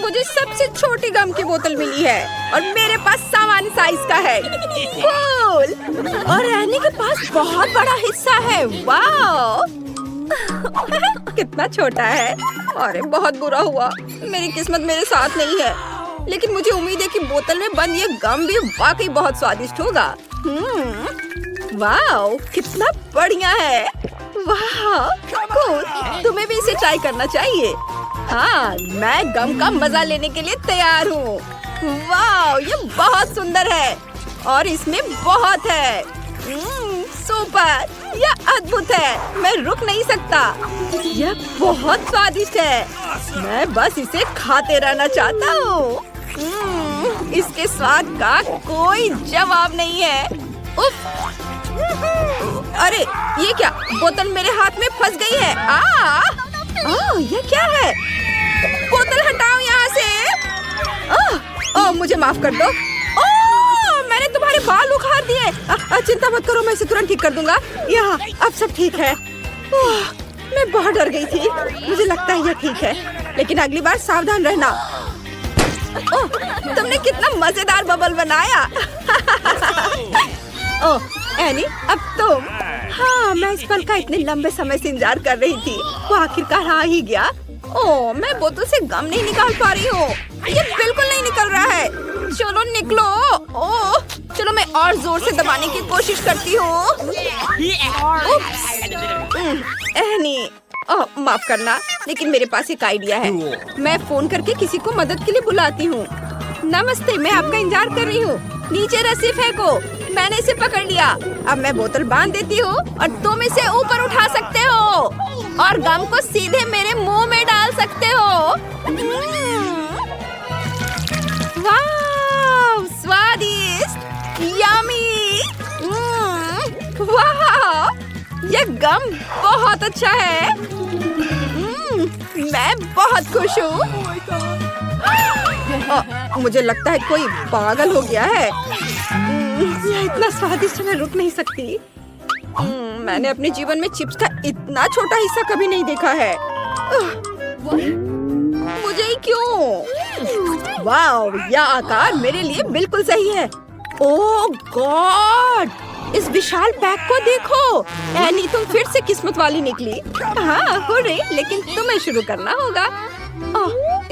मुझे सबसे छोटी गम की बोतल मिली है और मेरे पास सामान्य साइज का है। कूल। और एनी के पास बहुत बड़ा हिस्सा है। वाह कितना छोटा है। अरे बहुत बुरा हुआ, मेरी किस्मत मेरे साथ नहीं है। लेकिन मुझे उम्मीद है कि बोतल में बंद ये गम भी वाकई बहुत स्वादिष्ट होगा। वाह कितना बढ़िया है। वाह कूल, तुम्हें भी इसे ट्राई करना चाहिए। हाँ, मैं गम का मजा लेने के लिए तैयार हूँ। वाह ये बहुत सुंदर है और इसमें बहुत है। सुपर, यह अद्भुत है। मैं रुक नहीं सकता। यह बहुत स्वादिष्ट है। मैं बस इसे खाते रहना चाहता हूँ। इसके स्वाद का कोई जवाब नहीं है। उफ! अरे ये क्या, बोतल मेरे हाथ में फंस गई है। ये क्या है? बोतल हटाओ यहाँ से। मुझे माफ कर दो। मैंने तुम्हारे बाल उखाड़ दिए। चिंता मत करो, मैं इसे तुरंत ठीक कर दूंगा। यहाँ अब सब ठीक है। मैं बहुत डर गई थी। मुझे लगता है यह ठीक है, लेकिन अगली बार सावधान रहना। तुमने कितना मजेदार बबल बनाया। एनी अब तुम। हाँ, मैं इस पल का इतने लंबे समय से इंतजार कर रही थी। वो आखिरकार आ ही गया। मैं बोतल से गम नहीं निकाल पा रही हूँ। ये बिल्कुल नहीं निकल रहा है। चलो निकलो। चलो मैं और जोर से दबाने की कोशिश करती हूँ। एनी माफ करना, लेकिन मेरे पास एक आइडिया है। मैं फोन करके किसी को मदद के लिए बुलाती हूँ। नमस्ते, मैं आपका इंतजार कर रही हूँ। नीचे रस्सी फेंको। मैंने इसे पकड़ लिया। अब मैं बोतल बांध देती हूँ और तुम इसे ऊपर उठा सकते हो और गम को सीधे मेरे मुंह में डाल सकते हो। वाह स्वादिष्ट, यम्मी। वाह यह गम बहुत अच्छा है। मैं बहुत खुश हूँ। मुझे लगता है कोई पागल हो गया है। यह इतना स्वादिष्ट, मैं रुक नहीं सकती। मैंने अपने जीवन में चिप्स का इतना छोटा हिस्सा कभी नहीं देखा है। मुझे ही क्यों? वाह यह आकार मेरे लिए बिल्कुल सही है। ओह गॉड, इस विशाल पैक को देखो। एनी तुम फिर से किस्मत वाली निकली। हाँ हो रही, लेकिन तुम्हें शुरू करना होगा।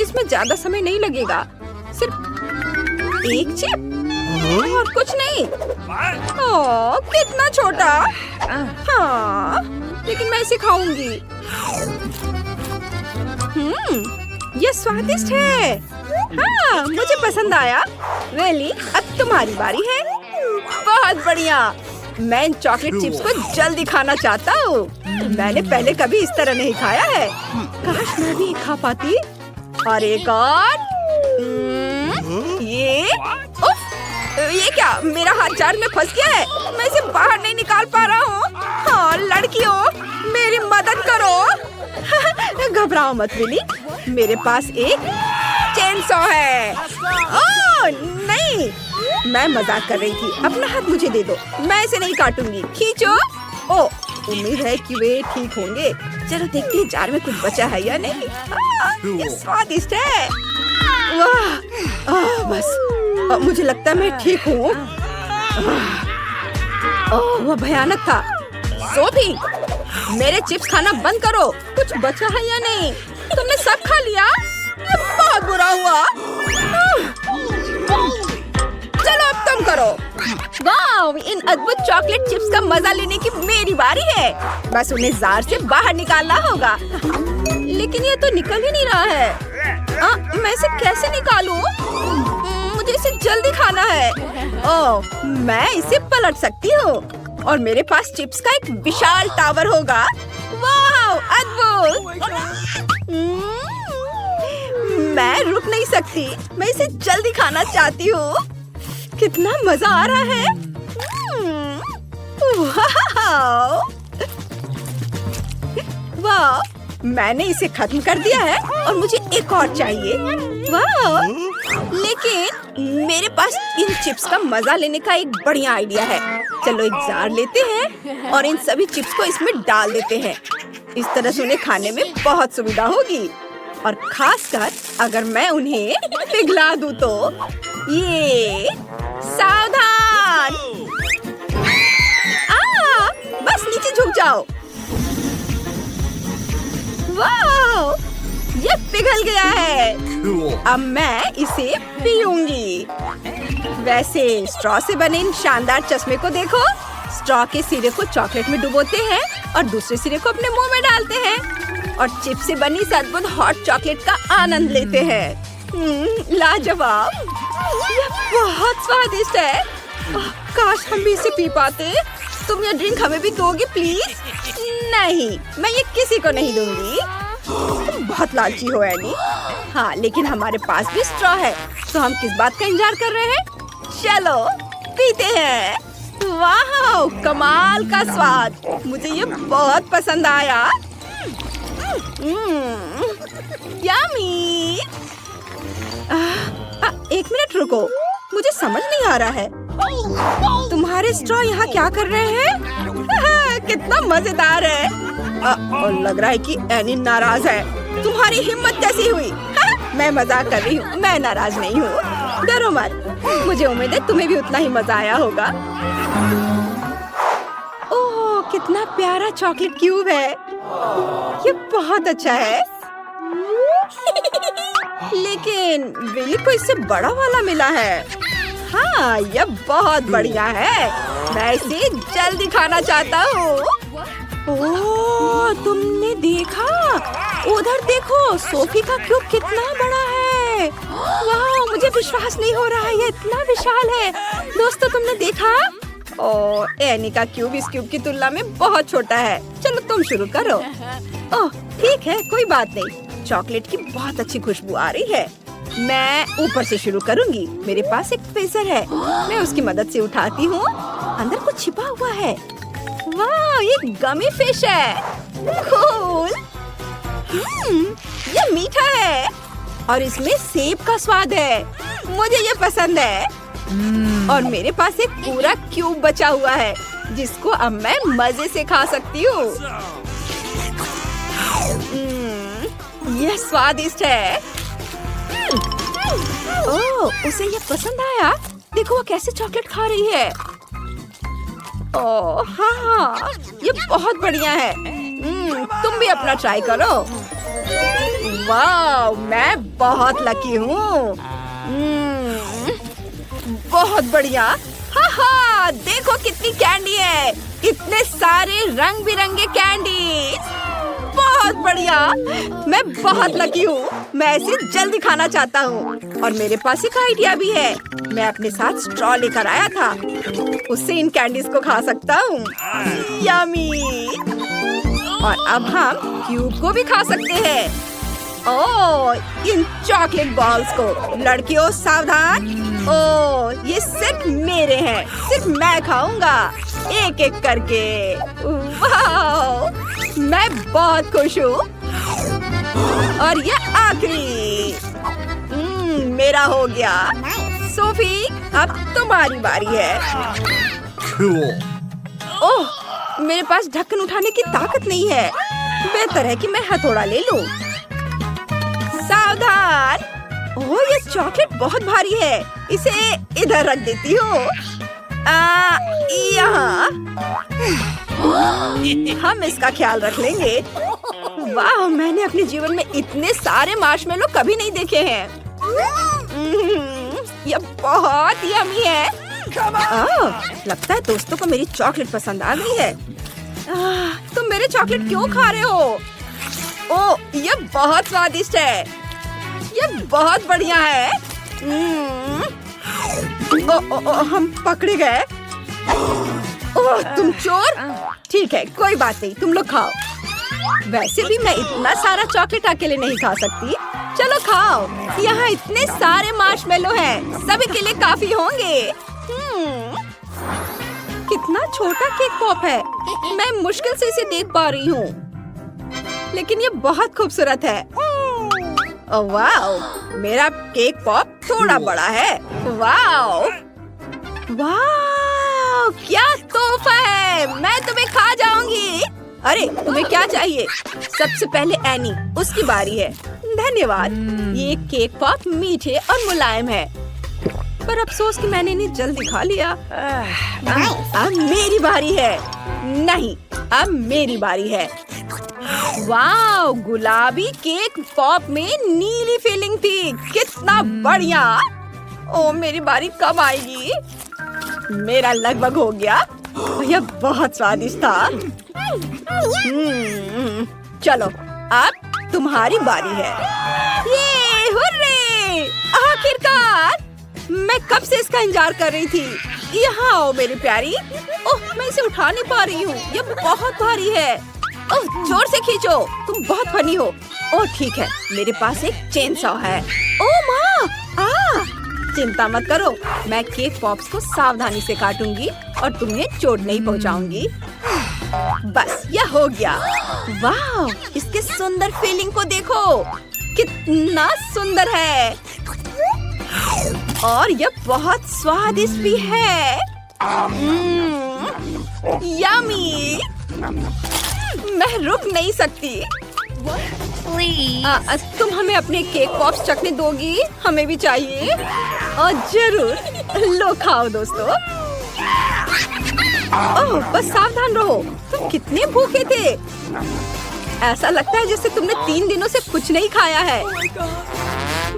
इसमें ज्यादा समय नहीं लगेगा। सिर्फ एक चिप और कुछ नहीं। कितना छोटा। हाँ, लेकिन मैं इसे खाऊंगी। ये स्वादिष्ट है। हाँ, मुझे पसंद आया। रियली, अब तुम्हारी बारी है। बहुत बढ़िया। मैं इन चॉकलेट चिप्स को जल्दी खाना चाहता हूँ। मैंने पहले कभी इस तरह नहीं खाया है। काश मैं भी खा पाती। और एक और। ये क्या, मेरा हाथ जार में फंस गया है। मैं इसे बाहर नहीं निकाल पा रहा हूँ। हाँ लड़कियों, मेरी मदद करो। घबराओ मत विली, मेरे पास एक चेनसॉ है। नहीं, मैं मजाक कर रही थी। अपना हाथ मुझे दे दो, मैं इसे नहीं काटूंगी। खींचो। उम्मीद है कि वे ठीक होंगे। चलो देखते हैं जार में कुछ बचा है या नहीं। ये स्वादिष्ट है। वाह बस मुझे लगता है मैं ठीक हूँ। वह भयानक था। सोफी, मेरे चिप्स खाना बंद करो। कुछ बचा है या नहीं? तुमने सब खा लिया? ये बहुत बुरा हुआ। चलो अब तुम करो। वाह, इन अद्भुत चॉकलेट चिप्स का मजा लेने की मेरी बारी है। बस उन्हें जार से बाहर निकालना होगा। लेकिन ये तो निकल ही नहीं रहा है। मैं इसे कैसे निकालूं? मुझे इसे जल्दी खाना है। मैं इसे पलट सकती हूँ और मेरे पास चिप्स का एक विशाल टावर होगा। वाह अद्भुत। मैं रुक नहीं सकती। मैं इसे जल्दी खाना चाहती हूँ। कितना मजा आ रहा है। वाह, मैंने इसे खत्म कर दिया है और मुझे एक और चाहिए। वाह, लेकिन मेरे पास इन चिप्स का मजा लेने का एक बढ़िया आइडिया है। चलो एक जार लेते हैं और इन सभी चिप्स को इसमें डाल देते हैं। इस तरह से उन्हें खाने में बहुत सुविधा होगी। और खासकर अगर मैं उन्हें पिघला दूं तो। ये सावधान! बस नीचे झुक जाओ। वाह! ये पिघल गया है। अब मैं इसे पीऊंगी। वैसे स्ट्रॉ से बने इन शानदार चश्मे को देखो। स्ट्रॉ के सिरे को चॉकलेट में डुबोते हैं और दूसरे सिरे को अपने मुंह में डालते हैं और चिप से बनी इस अद्भुत हॉट चॉकलेट का आनंद लेते हैं। लाजवाब! यह बहुत स्वादिष्ट है। काश हम भी इसे पी पाते। तुम यह ड्रिंक हमें भी दोगी प्लीज? नहीं, मैं ये किसी को नहीं दूंगी। तुम बहुत लालची हो एनी। हाँ, लेकिन हमारे पास भी स्ट्रॉ है, तो हम किस बात का इंतजार कर रहे हैं? चलो पीते हैं। वाह, कमाल का स्वाद! मुझे ये बहुत पसंद आया। यम्मी! एक मिनट रुको, मुझे समझ नहीं आ रहा है। तुम्हारे स्ट्रॉ यहाँ क्या कर रहे हैं? कितना मजेदार है। और लग रहा है कि एनी नाराज है। तुम्हारी हिम्मत कैसी हुई? मैं मजाक कर रही हूँ, मैं नाराज नहीं हूँ। डरो मत, मुझे उम्मीद है तुम्हें भी उतना ही मजा आया होगा। ओह, कितना प्यारा चॉकलेट क्यूब है। ये बहुत अच्छा है। लेकिन विली को इससे बड़ा वाला मिला है। हाँ, यह बहुत बढ़िया है। मैं इसे जल्दी खाना चाहता हूँ। ओह, तुमने देखा? उधर देखो, सोफी का क्यूब कितना बड़ा है। वाह, मुझे विश्वास नहीं हो रहा है, ये इतना विशाल है। दोस्तों, तुमने देखा? ओह, एनी का क्यूब इस क्यूब की तुलना में बहुत छोटा है। चलो तुम शुरू करो। ओह, ठीक है, कोई बात नहीं। चॉकलेट की बहुत अच्छी खुशबू आ रही है। मैं ऊपर से शुरू करूंगी। मेरे पास एक ट्विज़र है, मैं उसकी मदद से उठाती हूँ। अंदर कुछ छिपा हुआ है। वाह, ये गमी फिश है। कूल! ये मीठा है और इसमें सेब का स्वाद है। मुझे ये पसंद है। और मेरे पास एक पूरा क्यूब बचा हुआ है, जिसको अब मैं मजे से खा सकती हूँ। यह स्वादिष्ट है। ओह, उसे ये पसंद आया। देखो वो कैसे चॉकलेट खा रही है। ओह हाँ, ये बहुत बढ़िया है। तुम भी अपना ट्राई करो। वाह, मैं बहुत लकी हूँ। बहुत बढ़िया। हाँ, देखो कितनी कैंडी है। इतने सारे रंग बिरंगे कैंडी। बहुत बढ़िया। मैं बहुत लकी हूँ। मैं इसे जल्दी खाना चाहता हूँ। और मेरे पास एक आइडिया भी है। मैं अपने साथ स्ट्रॉ लेकर आया था, उससे इन कैंडीज को खा सकता हूँ। यम्मी। और अब हम क्यूब को भी खा सकते हैं। ओह, इन चॉकलेट बॉल्स को। लड़कियों सावधान। ओह, ये सिर्फ मेरे हैं, सिर्फ मैं खाऊंगा एक एक करके। वाह, मैं बहुत खुश हूँ। और ये आखिरी। मेरा हो गया। सोफी, अब तुम्हारी बारी है। ओह, मेरे पास ढक्कन उठाने की ताकत नहीं है। बेहतर है कि मैं हथौड़ा ले लूं। सावधान। ओह, ये चॉकलेट बहुत भारी है। इसे इधर रख देती हूँ। यहाँ हम इसका ख्याल रख लेंगे। वाह, मैंने अपने जीवन में इतने सारे मार्शमेलो कभी नहीं देखे हैं। ये बहुत यम्मी है। लगता है दोस्तों को मेरी चॉकलेट पसंद आ गई है। तुम मेरे चॉकलेट क्यों खा रहे हो? ओह, ये बहुत स्वादिष्ट है। ये बहुत बढ़िया है। हम पकड़े गए। ओह, तुम चोर। ठीक है, कोई बात नहीं, तुम लोग खाओ। वैसे भी मैं इतना सारा चॉकलेट अकेले नहीं खा सकती। चलो खाओ। यहाँ इतने सारे मार्शमेलो हैं, सभी के लिए काफी होंगे। कितना छोटा केक पॉप है। मैं मुश्किल से इसे देख पा रही हूँ, लेकिन ये बहुत खूबसूरत है। वाह, मेरा केक पॉप थोड़ा बड़ा है। वाह, वाह, क्या तोहफा है। मैं तुम्हें खा जाऊंगी। अरे, तुम्हें क्या चाहिए? सबसे पहले एनी, उसकी बारी है। धन्यवाद। ये केक पॉप मीठे और मुलायम है, पर अफसोस कि मैंने इन्हें जल्दी खा लिया। अब मेरी बारी है। नहीं, अब मेरी बारी है। वाह, गुलाबी केक पॉप में नीली फीलिंग थी। कितना बढ़िया। ओ, मेरी बारी कब आएगी? मेरा लगभग हो गया। यह बहुत स्वादिष्ट था। चलो, अब तुम्हारी बारी है। ये हुर्रे! आखिरकार! मैं कब से इसका इंतजार कर रही थी। यहाँ आओ मेरी प्यारी। ओह, मैं इसे उठा नहीं पा रही हूँ। यह बहुत भारी है। ओह, जोर से खींचो। तुम बहुत फनी हो। ओह, ठीक है, मेरे पास एक चेन सॉ है। ओह माँ! चिंता मत करो, मैं केक पॉप्स को सावधानी से काटूंगी और तुम्हें चोट नहीं पहुंचाऊंगी। बस, यह हो गया। वाह, इसके सुंदर फीलिंग को देखो। कितना सुंदर है और यह बहुत स्वादिष्ट भी है। यम्मी! मैं रुक नहीं सकती। तुम हमें अपने केक पॉप्स चखने दोगी? हमें भी चाहिए। और जरूर। लो, खाओ दोस्तों। ओह, बस सावधान रहो। तुम कितने भूखे थे। ऐसा लगता है जैसे तुमने 3 दिनों से कुछ नहीं खाया है।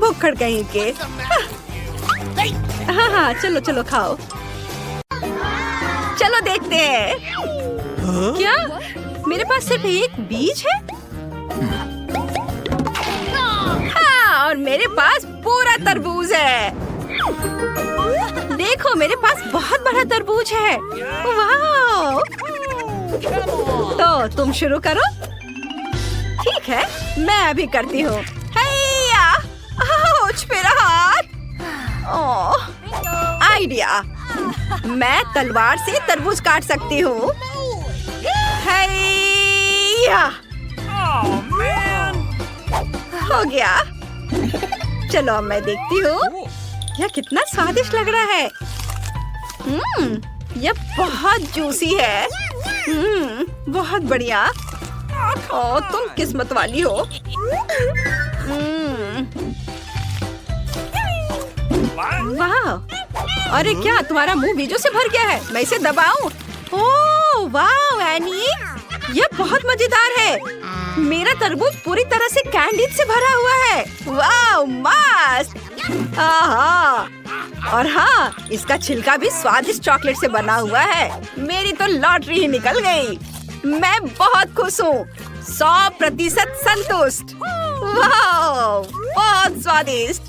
भूखड़ कहीं के। हाँ, चलो चलो खाओ। चलो देखते हैं। क्या मेरे पास सिर्फ एक बीज है? हाँ, और मेरे पास पूरा तरबूज है। देखो, मेरे पास बहुत बड़ा तरबूज है। वाह! तो तुम शुरू करो। ठीक है, मैं अभी करती हूँ। हैया! आउच, मेरा हाथ। ओह, आइडिया! मैं तलवार से तरबूज काट सकती हूँ। हैया! हो गया। चलो, अब मैं देखती हूँ। यह कितना स्वादिष्ट लग रहा है। यह बहुत जूसी है। बहुत बढ़िया। ओ, तुम किस्मत वाली हो। वाह! अरे क्या तुम्हारा मुंह बीजों से भर गया है? मैं इसे दबाऊं? ओह वाह एनी, यह बहुत मजेदार है। मेरा तरबूज पूरी तरह से कैंडी से भरा हुआ है। वाह मस्त! आहा! और हाँ, इसका छिलका भी स्वादिष्ट चॉकलेट से बना हुआ है। मेरी तो लॉटरी ही निकल गई। मैं बहुत खुश हूँ। 100% संतुष्ट। वाह, बहुत स्वादिष्ट।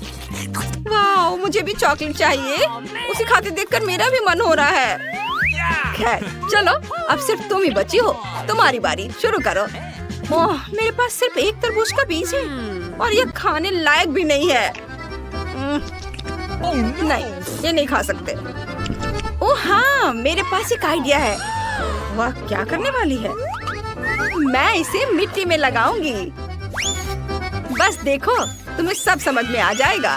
वाह, मुझे भी चॉकलेट चाहिए। उसे खाते देखकर मेरा भी मन हो रहा है। खैर, चलो, अब सिर्फ तुम ही बची हो। तुम्हारी बारी, शुरू करो। ओह, मेरे पास सिर्फ एक तरबूज का बीज है और यह खाने लायक भी नहीं है। नहीं, ये नहीं खा सकते। ओह हाँ, मेरे पास एक आइडिया है। वाह, क्या करने वाली है? मैं इसे मिट्टी में लगाऊंगी। बस देखो, तुम्हें सब समझ में आ जाएगा।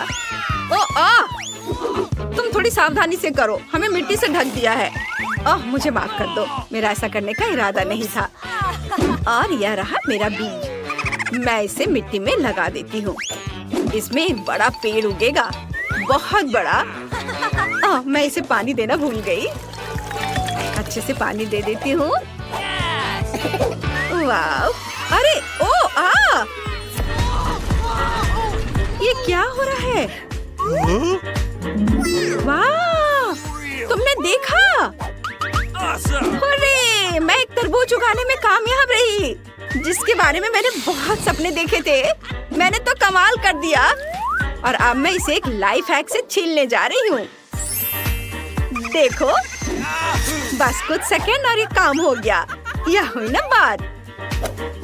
तुम थोड़ी सावधानी से करो। हमें मिट्टी से ढक दिया है। मुझे माफ कर दो, मेरा ऐसा करने का इरादा नहीं था। और यह रहा मेरा बीज। मैं इसे मिट्टी में लगा देती हूँ। इसमें एक बड़ा पेड़ उगेगा, बहुत बड़ा। मैं इसे पानी देना भूल गई। अच्छे से पानी दे देती हूँ। वाह! अरे ये क्या हो रहा है? वाह! तुमने देखा? अरे, मैं एक तरबूज उगाने में कामयाब रही, जिसके बारे में मैंने बहुत सपने देखे थे। मैंने तो कमाल कर दिया। और अब मैं इसे एक लाइफ हैक से छीलने जा रही हूँ। देखो, बस कुछ सेकंड और ये काम हो गया। यह हुई ना बात।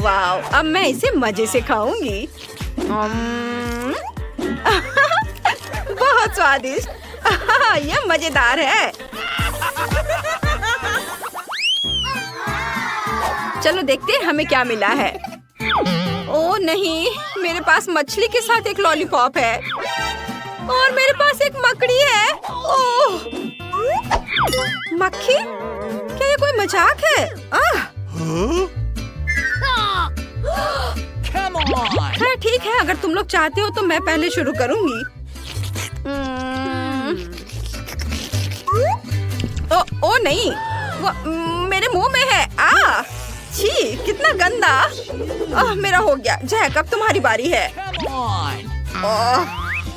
वाह! अब मैं इसे मजे से खाऊंगी। बहुत स्वादिष्ट। यह मजेदार है। चलो देखते हैं हमें क्या मिला है। ओह नहीं, मेरे पास मछली के साथ एक लॉलीपॉप है और मेरे पास एक मकड़ी है। ओह, मक्खी? क्या ये कोई मजाक है? खैर ठीक है, अगर तुम लोग चाहते हो तो मैं पहले शुरू करूंगी। ओ नहीं, वो मेरे मुंह में है। छी, कितना गंदा। मेरा हो गया। जैक, अब तुम्हारी बारी है।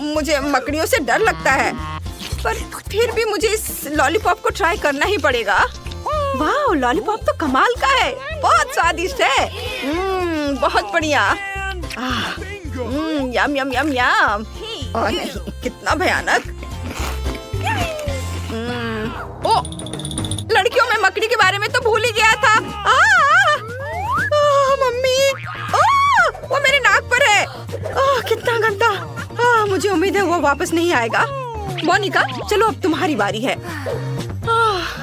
मुझे मकड़ियों से डर लगता है, पर फिर भी मुझे इस लॉलीपॉप को ट्राई करना ही पड़ेगा। वाह, लॉलीपॉप तो कमाल का है, बहुत स्वादिष्ट है। बहुत बढ़िया। यम यम यम यम। नहीं, कितना भयानक। ओ, लड़कियों में मकड़ी के बारे में तो भूल ही गया था। मम्मी, वो मेरे नाक पर है। कितना गंदा। मुझे उम्मीद है वो वापस नहीं आएगा। मोनिका, चलो अब तुम्हारी बारी है।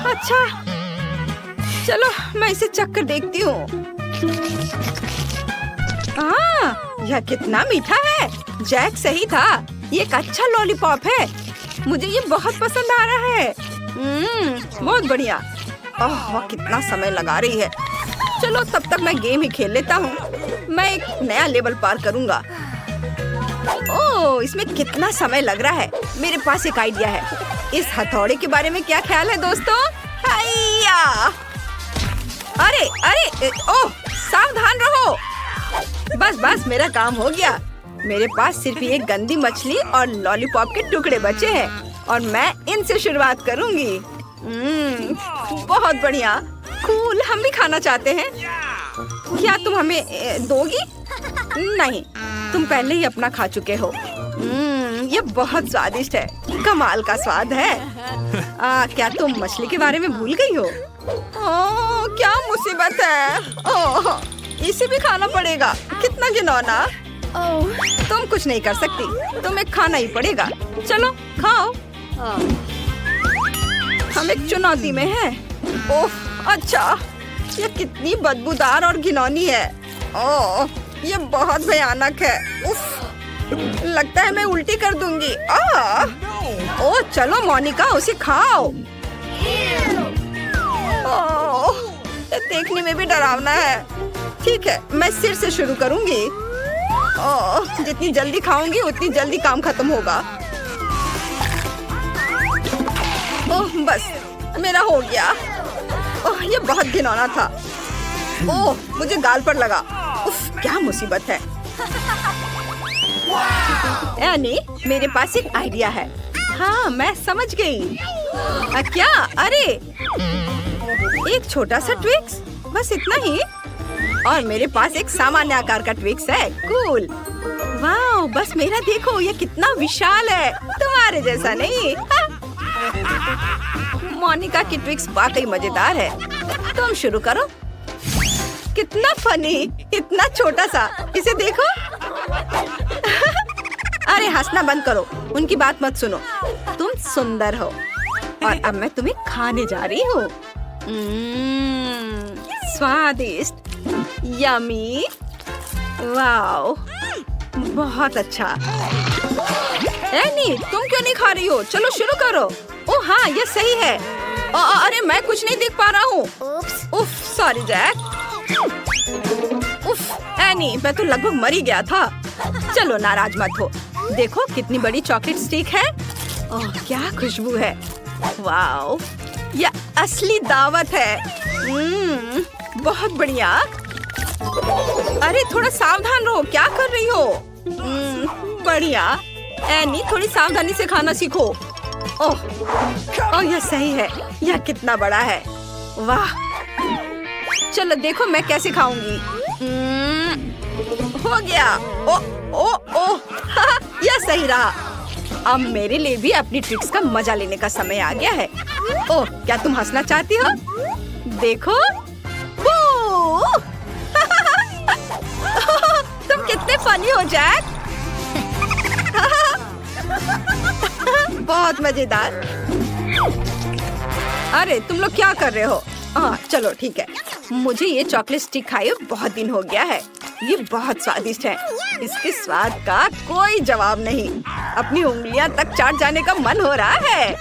अच्छा, चलो मैं इसे चख कर देखती हूँ। यह कितना मीठा है। जैक सही था, ये एक अच्छा लॉलीपॉप है। मुझे ये बहुत पसंद आ रहा है। बहुत बढ़िया। कितना समय लगा रही है। चलो तब तक मैं गेम ही खेल लेता हूँ। मैं एक नया लेवल पार करूँगा। इसमें कितना समय लग रहा है। मेरे पास एक आइडिया है। इस हथौड़े के बारे में क्या ख्याल है दोस्तों? हाइया! अरे अरे, सावधान रहो। बस मेरा काम हो गया। मेरे पास सिर्फ एक गंदी मछली और लॉलीपॉप के टुकड़े बचे हैं और मैं इनसे शुरुआत करूंगी। बहुत बढ़िया। कूल, हम भी खाना चाहते हैं। क्या तुम हमें दोगी? नहीं, तुम पहले ही अपना खा चुके हो। ये बहुत स्वादिष्ट है, कमाल का स्वाद है। क्या तुम मछली के बारे में भूल गई हो? क्या मुसीबत है। इसे भी खाना पड़ेगा। कितना घिनौना। तुम कुछ नहीं कर सकती, तुम्हें खाना ही पड़ेगा। चलो खाओ। हम एक चुनौती में हैं। ओह अच्छा, ये कितनी बदबूदार और घिनौनी है। ये बहुत भयानक है। उफ, लगता है मैं उल्टी कर दूंगी। चलो मोनिका, उसे खाओ। ये देखने में भी डरावना है। ठीक है, मैं सिर से शुरू करूंगी। जितनी जल्दी खाऊंगी उतनी जल्दी काम खत्म होगा। बस मेरा हो गया। ये बहुत घिनौना था। मुझे गाल पर लगा। उफ, क्या मुसीबत है। एनी, मेरे पास एक आइडिया है। हाँ, मैं समझ गई। क्या? अरे, एक छोटा सा ट्विक्स, बस इतना ही। और मेरे पास एक सामान्य आकार का ट्विक्स है। कूल। वाह, बस मेरा देखो, ये कितना विशाल है। तुम्हारे जैसा नहीं। मोनिका की ट्विक्स वाकई मजेदार है। तुम शुरू करो। कितना फनी, इतना छोटा सा। इसे देखो। अरे हंसना बंद करो, उनकी बात मत सुनो। तुम सुंदर हो और अब मैं तुम्हें खाने जा रही हूँ। स्वादिष्ट, यमी। वाओ, बहुत अच्छा। एनी, तुम क्यों नहीं खा रही हो? चलो शुरू करो। ओह हाँ, ये सही है। अरे मैं कुछ नहीं देख पा रहा हूँ। उफ, सॉरी जैक। उफ, एनी, मैं तो लगभग मर ही गया था। चलो नाराज मत हो। देखो कितनी बड़ी चॉकलेट स्टिक है। क्या खुशबू है। वाओ, यह असली दावत है। बहुत बढ़िया। अरे थोड़ा सावधान रहो, क्या कर रही हो? बढ़िया। एनी, थोड़ी सावधानी से खाना सीखो। ओह, यह सही है। यह कितना बड़ा है। वाह, चलो देखो मैं कैसे खाऊंगी। हो गया। यह सही रहा। अब मेरे लिए भी अपनी ट्रिक्स का मजा लेने का समय आ गया है। क्या तुम हंसना चाहती हो? देखो। तुम कितने फनी हो जैक। बहुत मजेदार। अरे तुम लोग क्या कर रहे हो? चलो ठीक है। मुझे ये चॉकलेट स्टिक खाए बहुत दिन हो गया है। ये बहुत स्वादिष्ट है। इसके स्वाद का कोई जवाब नहीं। अपनी उंगलियां तक चाट जाने का मन हो रहा है।